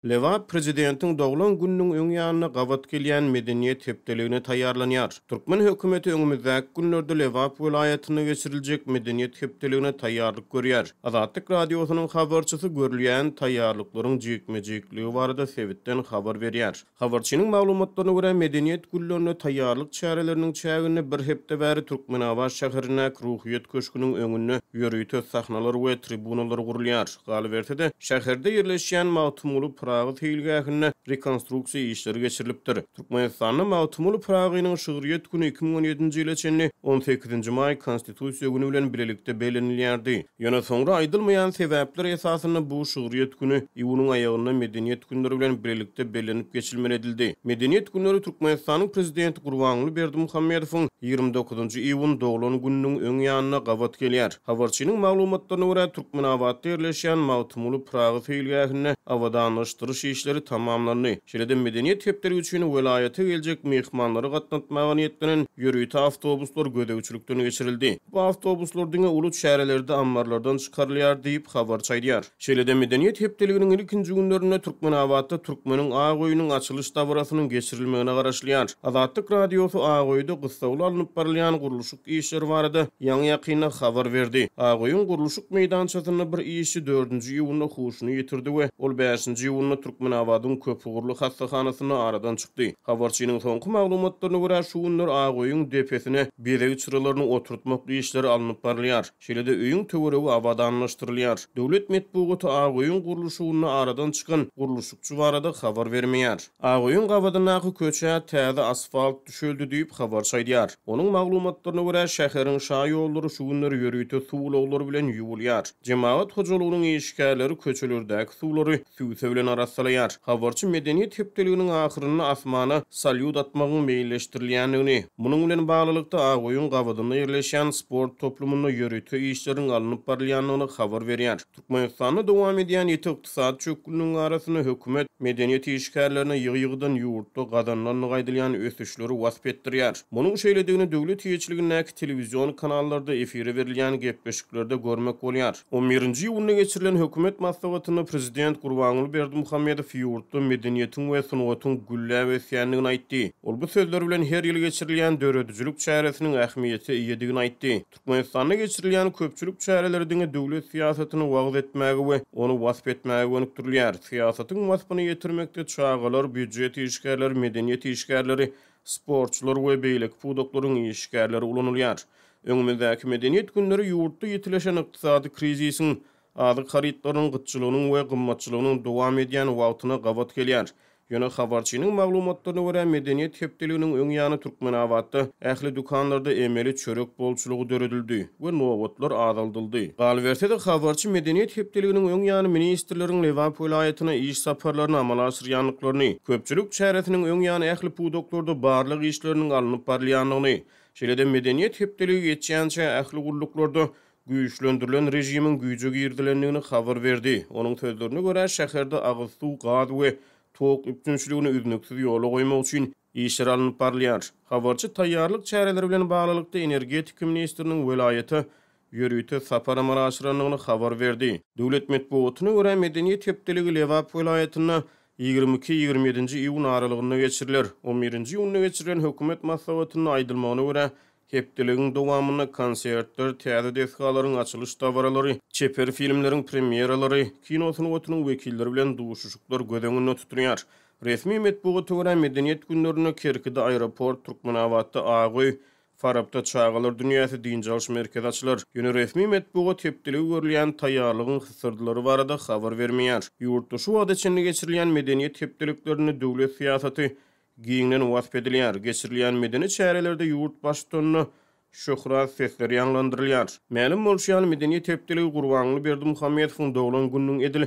Leva prezidentin doglan günnüň öňýanyna gawat gelýän medeniýet hepdeligine taýýarlanýar. Türkmen hökümeti öňümüzdäki günlerde Lewap welaýatyna geçiriljek medeniýet hepdeligine taýýarlyk görýär. Azatlyk radiosynyň habarçysy görülýän taýýarlyklaryň jekmejekligi barada sebitden habar berýär. Habarçynyň maglumatlaryna görä medeniýet günlerine taýýarlyk çäreleriniň çägini bir hepde bäri Türkmenabad şäherine ruhyet köşküniň öňünde ýörüýte sahnalar we tribunalar gurulýar. Galbertede şäherde ýerleşýän Mawtumulu Prağı teýilgähine rekonstruksiýa işleri geçirilipdir. Türkmenistanyň Mawtumulu Pragynyň şygryýet güni 2017-nji ýyla çenli 18-nji may konstitusiýa güni bilen birlikde belenilýärdi. Ýöne soňra aýdylmaýan sebäpler esasyny bu şygryýet güni iýunyň aýagyna medeniýet günleri bilen birlikde belenip geçilmen edildi. Medeniýet günleri Türkmenistanyň prezidenti Gurbanguly Berdimuhammedowyň 29-njy iýun doglan gününiň öňýanyna gawat gelýär. Habarçynyň maglumatlaryna görä Türkmenabadda ýerleşýän Mawtumulu Pragy teýilgähine awadanlaşdyryş işleri tamamlandy. Şeýle medeniýet hepleri üçin welaýata geljek mehmanlary gatnatmagy niýetlenen ýörüýte awtobuslar gödäwçilikden geçirildi. Bu awtobuslar diňe ulut şäherlerde ambarlardan çykarylýar diýip habar çaýdýar. Şeýle medeniýet hepdeliginiň ilkinji günlerinde Türkmenabadda Türkmeniň Agoýunyň açylış dabarasynyň geçirilmegine garaşlýar. Azatlyk radiosy Agoýda gysgaly alınıp barylýan guruluşyk işleri barada ýaňy ýakyna habar berdi. Agoýuň guruluşyk meýdançasyny bir işi 4-nji iýunda huşuny ýitirdi we ol 5-nji iýunda Türkmenabadyň köpügurly hastahanasyna aradan çykdy. Habarçynyň soňky maglumatlaryna görä şu günler Agoýuň depesine beregi çyralaryny oturtmak işleri alınıp barylýar. Şeýle-de öýüň töweregi awadanlaşdyrylýar. Döwlet medeniýeti Agoýuň guruluşyny aradan çykan guruluşçy barada habar bermeýär. Agoýuň gawadynaky köçe täze asfalt düşeldi diýip habar çaýdýar. Onuň maglumatlaryna görä şäheriň şaý ýollary şu günler ýörüýte suwlawlary bilen ýuwulýar. Jemaat hojalygynyň işgärleri köçelerdäki suwlary süýse bilen arassalyar. Habarçy medeniýet hepdeliginiň ahyryny asmana salyut atmagyň meýilleşdirilýändigini, munyň bilen baglylykda Agoýuň gawadyna ýerleşýän sport toplumyna ýörüýte işleriň alınıp barylýanlygyny habar berýär. Türkmenistanda dowam edýän ýetirksat çökgünüň arasyny hökümet medeniýet işgärlerini ýygy-ýygydan ýurtda gadanlaryny gaýdylýan ösüşleri wasp etdirýär. Munyň şeýledigini döwlet ýetirligindäki telewizion kanallarda efire berilýän gepleşiklerde görmek bolýar. 11-nji iýunda geçirilen hökümet maslahatyny prezident Gurbanguly Berdimuhammedow ýurtda medeniýetiň we sunugatyň güllä we sýanligini aýtdy. Ol bu sözler bilen her ýyl geçirilýän döredüjilik çäresiniň ähmiýeti ýedigini aýtdy. Türkmenistanda geçirilýän köpçülik çäreleriniň döwlet siýasatyny wagt etmäge we onu wasp etmäge önükdirilýär. Siýasatyň waspyny ýetirmekde çağalar, büdjet işgärleri, medeniýet işgärleri, sportçular we beýlek pudoklaryň işgärleri ulanylýar. Öňümüzdäki medeniýet günleri ýurtda ýetileşen ykdysady krizisiň adyk haritlaryň gytçylygynyň we gymmatçylygynyň dowam edýän wagtyna gawat gelýär. Ýöne habarçynyň maglumatlaryna görä medeniýet hepdeliginiň öňýany Türkmenabadda ähli dukanlarda emeli çörek bolçulugy döredildi we nowatlar azaldyldy. Galbertede habarçy medeniýet hepdeliginiň öňýany ministrleriň Lewap welaýatyna iş saparlaryny amala aşyrýanlyklaryny, köpçülik çäresiniň öňýany ähli pudoklarda barlyk işleriniň alınıp barylýanlygyny, şeýle-de medeniýet hepdeligi ýetýänçe ähli gulluklarda güýçlendirilen rejimiň güýje girdilendigini habar berdi. Onuň sözlerine görä şäherde agyz suw, gaz we tok üptünçiligini üznüksiz ýola goýmak üçin işler alınıp barylýar. Habarçy taýýarlyk çäreleri bilen baglylykda energetik ministriniň welaýaty ýörüýte sapar amala aşyranlygyny habar berdi. Döwlet medeniýetyne görä medeniýet hepdeligi Lewap welaýatyna 22-27-nji iýun aralygynda geçirilir. 11-nji iýunda geçirilen hökümet maslahatynyň aýdylmagyna görä hepdeligiň dowamyna konsertler, teatr deskalaryň açylış dabaralary, çeper filmleriň premieralary, kino sunugatynyň wekilleri bilen duşuşyklar gödeňinde tutulýar. Resmi medeniýete görä medeniýet günlerine Kerkide aeroport, Türkmenabadda Agoý, Farabda çağalar dünýäsi diňjalş merkezi açylar. Ýöne resmi medeniýet hepdeligi görülýän taýýarlygyň hysırdylary barada habar bermeýär. Ýurtda şu wagtda içinde geçirilen medeniýet hepdeliklerini döwlet siýasaty giňden wasp edilýär. Geçirilýän medeni çärelerde ýurt başlygyny şöhrat sesleri ýanglandyrylýar. Ma'lum bolýan medeniýet hepdeligi Gurbanguly Berdimuhammedowyň doglan gününiň edil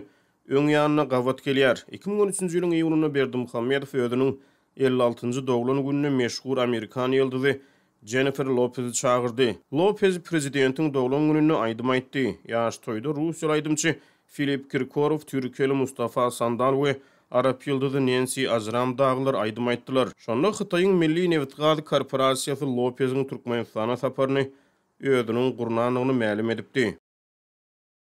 öňýanyna gawat gelýär. 2013-nji ýylyň iýunynda Berdimuhammedow özüniň 56-njy doglan gününe meşhur Amerikan ýyldyzy Jennifer Lopez'i çağırdı. Lopez prezidentiň doglan gününe aýdym aýtdy. Ýaş toýda Russiýa aýdymçy Filip Kirkorov, Türkiyeli Mustafa Sandal we Arap ýyldyzy Nancy Ajram daglar aýdym aýtdylar. Şonda Hytaýyň Milli Neft-gaz korporasiýasy Lopez'iň Türkmenistana saparyny özüniň gurnanlygyny ma'lum edipdi.